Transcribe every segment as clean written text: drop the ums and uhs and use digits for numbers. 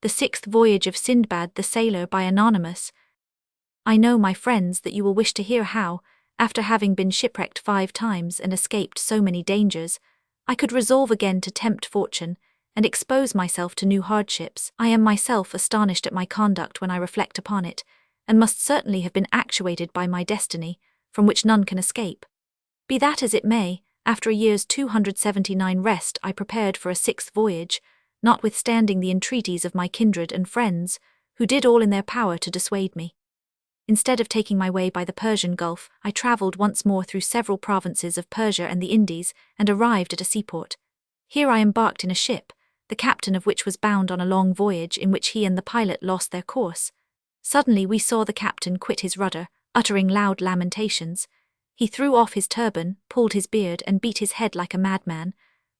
The Sixth Voyage of Sindbad the Sailor by Anonymous. I know, my friends, that you will wish to hear how, after having been shipwrecked 5 times and escaped so many dangers, I could resolve again to tempt fortune and expose myself to new hardships. I am myself astonished at my conduct when I reflect upon it, and must certainly have been actuated by my destiny, from which none can escape. Be that as it may, after a year's 279 rest I prepared for a 6th voyage, notwithstanding the entreaties of my kindred and friends, who did all in their power to dissuade me. Instead of taking my way by the Persian Gulf, I travelled once more through several provinces of Persia and the Indies, and arrived at a seaport. Here I embarked in a ship, the captain of which was bound on a long voyage in which he and the pilot lost their course. Suddenly we saw the captain quit his rudder, uttering loud lamentations. He threw off his turban, pulled his beard, and beat his head like a madman.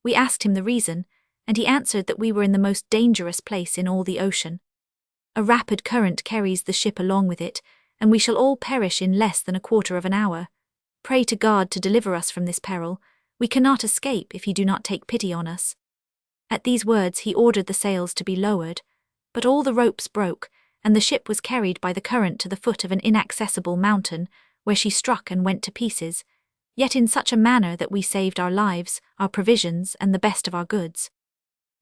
We asked him the reason, and he answered that we were in the most dangerous place in all the ocean. A rapid current carries the ship along with it, and we shall all perish in less than a quarter of an hour. Pray to God to deliver us from this peril. We cannot escape if he do not take pity on us. At these words he ordered the sails to be lowered, but all the ropes broke, and the ship was carried by the current to the foot of an inaccessible mountain, where she struck and went to pieces, yet in such a manner that we saved our lives, our provisions, and the best of our goods.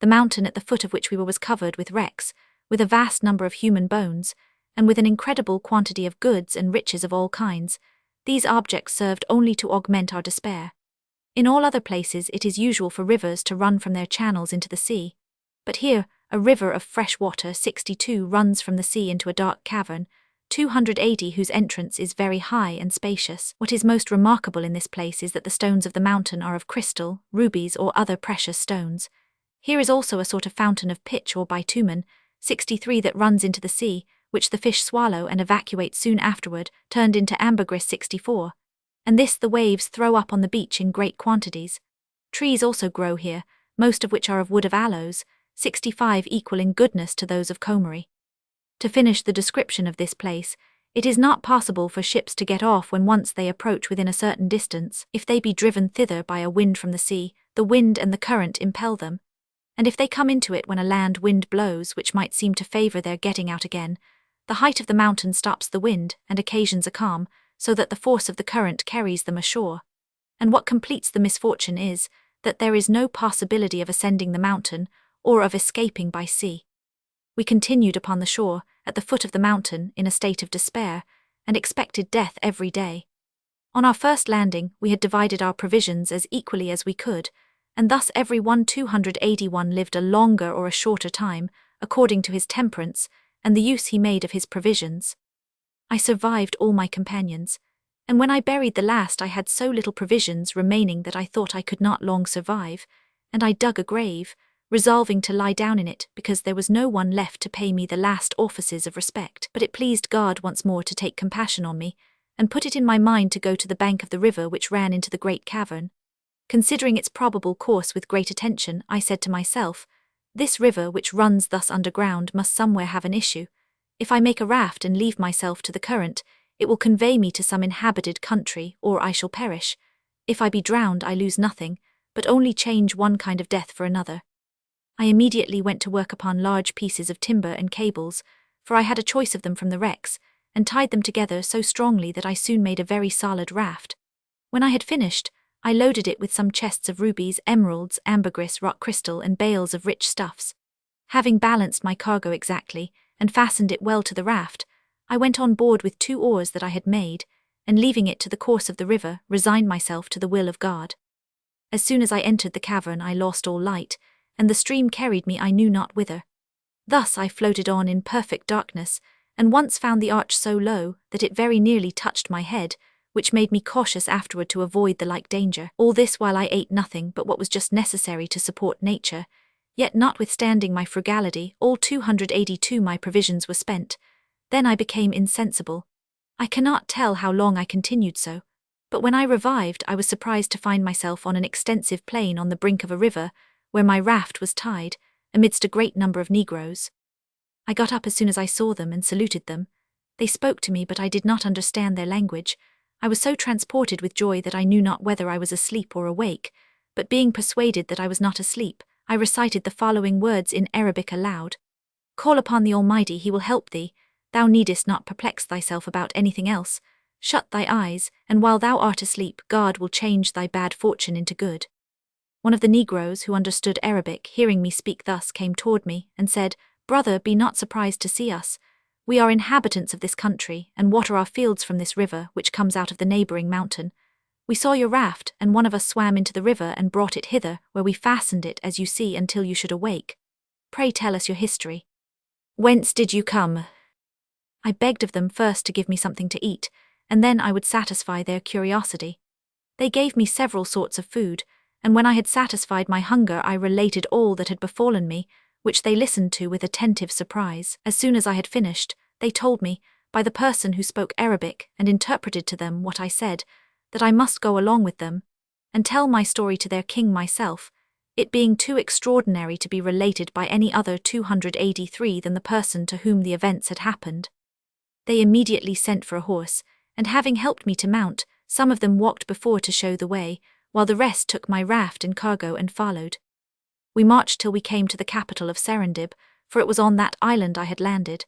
The mountain at the foot of which we were was covered with wrecks, with a vast number of human bones, and with an incredible quantity of goods and riches of all kinds. These objects served only to augment our despair. In all other places it is usual for rivers to run from their channels into the sea, but here a river of fresh water 62 runs from the sea into a dark cavern, 280 whose entrance is very high and spacious. What is most remarkable in this place is that the stones of the mountain are of crystal, rubies, or other precious stones. Here is also a sort of fountain of pitch or bitumen, 63 that runs into the sea, which the fish swallow and evacuate soon afterward, turned into ambergris 64. And this the waves throw up on the beach in great quantities. Trees also grow here, most of which are of wood of aloes, 65 equal in goodness to those of Comrie. To finish the description of this place, it is not possible for ships to get off when once they approach within a certain distance. If they be driven thither by a wind from the sea, the wind and the current impel them. And if they come into it when a land wind blows which might seem to favour their getting out again, the height of the mountain stops the wind and occasions a calm, so that the force of the current carries them ashore. And what completes the misfortune is, that there is no possibility of ascending the mountain, or of escaping by sea. We continued upon the shore, at the foot of the mountain, in a state of despair, and expected death every day. On our first landing, we had divided our provisions as equally as we could, and thus every one 281 lived a longer or a shorter time, according to his temperance, and the use he made of his provisions. I survived all my companions, and when I buried the last I had so little provisions remaining that I thought I could not long survive, and I dug a grave, resolving to lie down in it because there was no one left to pay me the last offices of respect. But it pleased God once more to take compassion on me, and put it in my mind to go to the bank of the river which ran into the great cavern. Considering its probable course with great attention, I said to myself, this river which runs thus underground must somewhere have an issue. If I make a raft and leave myself to the current, it will convey me to some inhabited country, or I shall perish. If I be drowned, I lose nothing, but only change one kind of death for another. I immediately went to work upon large pieces of timber and cables, for I had a choice of them from the wrecks, and tied them together so strongly that I soon made a very solid raft. When I had finished, I loaded it with some chests of rubies, emeralds, ambergris, rock crystal, and bales of rich stuffs. Having balanced my cargo exactly, and fastened it well to the raft, I went on board with 2 oars that I had made, and leaving it to the course of the river, resigned myself to the will of God. As soon as I entered the cavern I lost all light, and the stream carried me I knew not whither. Thus I floated on in perfect darkness, and once found the arch so low that it very nearly touched my head, which made me cautious afterward to avoid the like danger. All this while I ate nothing but what was just necessary to support nature, yet notwithstanding my frugality, all 282 my provisions were spent. Then I became insensible. I cannot tell how long I continued so, but when I revived I was surprised to find myself on an extensive plain on the brink of a river, where my raft was tied, amidst a great number of negroes. I got up as soon as I saw them and saluted them. They spoke to me, but I did not understand their language. I was so transported with joy that I knew not whether I was asleep or awake, but being persuaded that I was not asleep, I recited the following words in Arabic aloud. Call upon the Almighty, he will help thee. Thou needest not perplex thyself about anything else. Shut thy eyes, and while thou art asleep, God will change thy bad fortune into good. One of the Negroes who understood Arabic, hearing me speak thus, came toward me and said, Brother, be not surprised to see us. We are inhabitants of this country, and water our fields from this river, which comes out of the neighboring mountain. We saw your raft, and one of us swam into the river and brought it hither, where we fastened it, as you see, until you should awake. Pray tell us your history. Whence did you come? I begged of them first to give me something to eat, and then I would satisfy their curiosity. They gave me several sorts of food, and when I had satisfied my hunger I related all that had befallen me, which they listened to with attentive surprise. As soon as I had finished, they told me, by the person who spoke Arabic and interpreted to them what I said, that I must go along with them, and tell my story to their king myself, it being too extraordinary to be related by any other 283 than the person to whom the events had happened. They immediately sent for a horse, and having helped me to mount, some of them walked before to show the way, while the rest took my raft and cargo and followed. We marched till we came to the capital of Serendib, for it was on that island I had landed.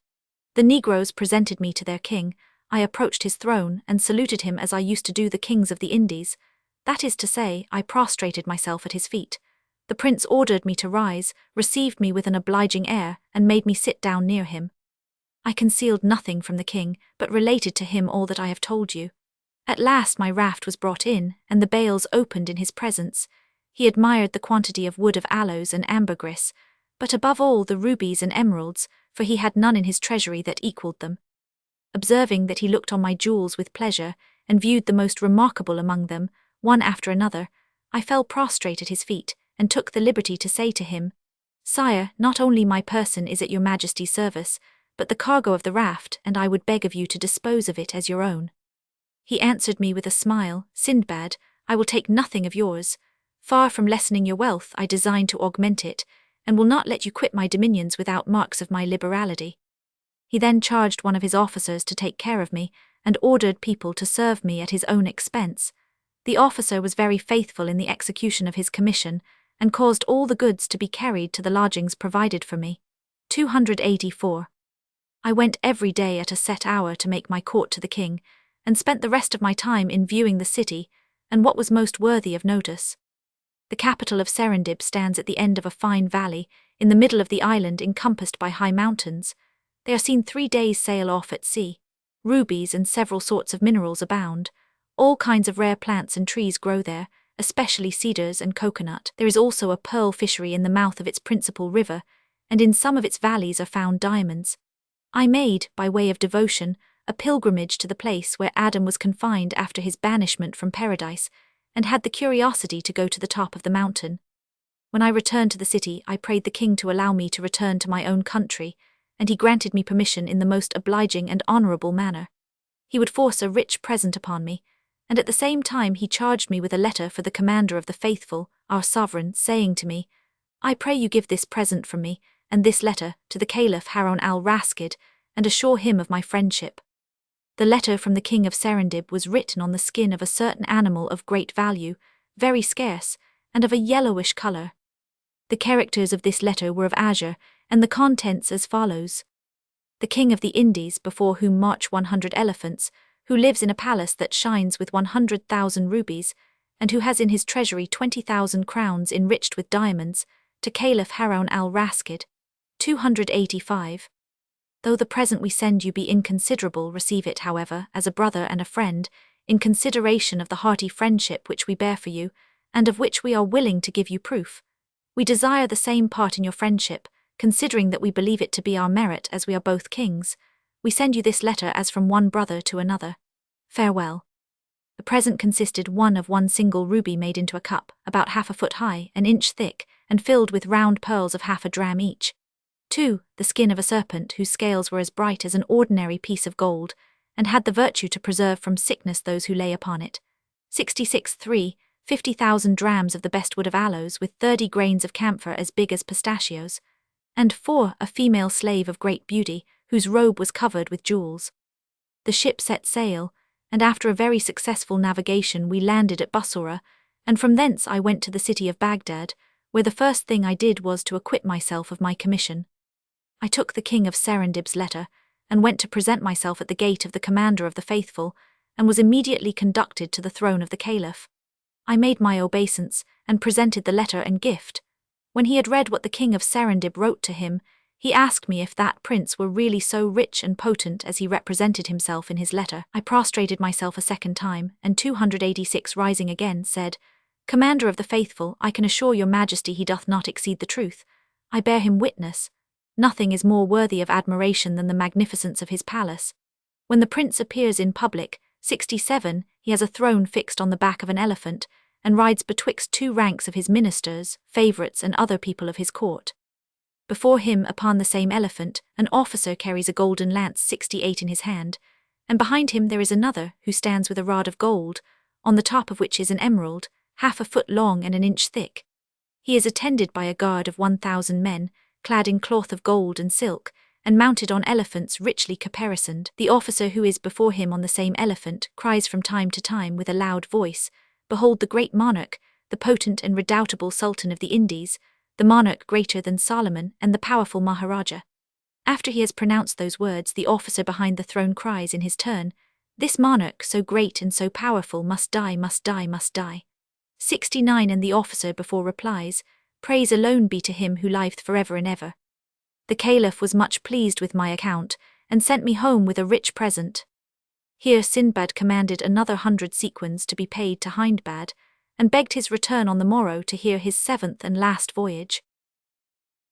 The Negroes presented me to their king. I approached his throne and saluted him as I used to do the kings of the Indies. That is to say, I prostrated myself at his feet. The prince ordered me to rise, received me with an obliging air, and made me sit down near him. I concealed nothing from the king, but related to him all that I have told you. At last my raft was brought in, and the bales opened in his presence. He admired the quantity of wood of aloes and ambergris, but above all the rubies and emeralds, for he had none in his treasury that equalled them. Observing that he looked on my jewels with pleasure, and viewed the most remarkable among them, one after another, I fell prostrate at his feet, and took the liberty to say to him, Sire, not only my person is at your Majesty's service, but the cargo of the raft, and I would beg of you to dispose of it as your own. He answered me with a smile, Sindbad, I will take nothing of yours. Far from lessening your wealth, I design to augment it, and will not let you quit my dominions without marks of my liberality. He then charged one of his officers to take care of me, and ordered people to serve me at his own expense. The officer was very faithful in the execution of his commission, and caused all the goods to be carried to the lodgings provided for me. 284. I went every day at a set hour to make my court to the king, and spent the rest of my time in viewing the city, and what was most worthy of notice. The capital of Serendib stands at the end of a fine valley, in the middle of the island encompassed by high mountains. They are seen 3 days' sail off at sea. Rubies and several sorts of minerals abound. All kinds of rare plants and trees grow there, especially cedars and coconut. There is also a pearl fishery in the mouth of its principal river, and in some of its valleys are found diamonds. I made, by way of devotion, a pilgrimage to the place where Adam was confined after his banishment from paradise, and had the curiosity to go to the top of the mountain. When I returned to the city, I prayed the king to allow me to return to my own country, and he granted me permission in the most obliging and honourable manner. He would force a rich present upon me, and at the same time he charged me with a letter for the commander of the faithful, our sovereign, saying to me, I pray you give this present from me, and this letter, to the Caliph Harun al-Rashid, and assure him of my friendship. The letter from the king of Serendib was written on the skin of a certain animal of great value, very scarce, and of a yellowish colour. The characters of this letter were of azure, and the contents as follows. The king of the Indies, before whom march 100 elephants, who lives in a palace that shines with 100,000 rubies, and who has in his treasury 20,000 crowns enriched with diamonds, to Caliph Harun al-Rashid. 285. Though the present we send you be inconsiderable, receive it, however, as a brother and a friend, in consideration of the hearty friendship which we bear for you, and of which we are willing to give you proof. We desire the same part in your friendship, considering that we believe it to be our merit as we are both kings. We send you this letter as from one brother to another. Farewell. The present consisted of one single ruby made into a cup, about 1/2 foot high, an inch thick, and filled with round pearls of 1/2 dram each. 2. The skin of a serpent whose scales were as bright as an ordinary piece of gold, and had the virtue to preserve from sickness those who lay upon it. 66. 3. 50,000 drams of the best wood of aloes, with 30 grains of camphor as big as pistachios. And 4. A female slave of great beauty, whose robe was covered with jewels. The ship set sail, and after a very successful navigation we landed at Bassorah, and from thence I went to the city of Baghdad, where the first thing I did was to acquit myself of my commission. I took the king of Serendib's letter, and went to present myself at the gate of the commander of the faithful, and was immediately conducted to the throne of the caliph. I made my obeisance, and presented the letter and gift. When he had read what the king of Serendib wrote to him, he asked me if that prince were really so rich and potent as he represented himself in his letter. I prostrated myself a second time, and 286 rising again, said, Commander of the faithful, I can assure your majesty he doth not exceed the truth. I bear him witness. Nothing is more worthy of admiration than the magnificence of his palace. When the prince appears in public, 67, he has a throne fixed on the back of an elephant, and rides betwixt two ranks of his ministers, favourites, and other people of his court. Before him, upon the same elephant, an officer carries a golden lance 68 in his hand, and behind him there is another, who stands with a rod of gold, on the top of which is an emerald, half a foot long and an inch thick. He is attended by a guard of 1,000 men, clad in cloth of gold and silk, and mounted on elephants richly caparisoned. The officer who is before him on the same elephant cries from time to time with a loud voice, Behold the great monarch, the potent and redoubtable Sultan of the Indies, the monarch greater than Solomon and the powerful Maharaja. After he has pronounced those words, the officer behind the throne cries in his turn, This monarch, so great and so powerful, must die, must die, must die. 69 And the officer before replies, Praise alone be to him who liveth forever and ever. The caliph was much pleased with my account, and sent me home with a rich present. Here Sindbad commanded another 100 sequins to be paid to Hindbad, and begged his return on the morrow to hear his 7th and last voyage.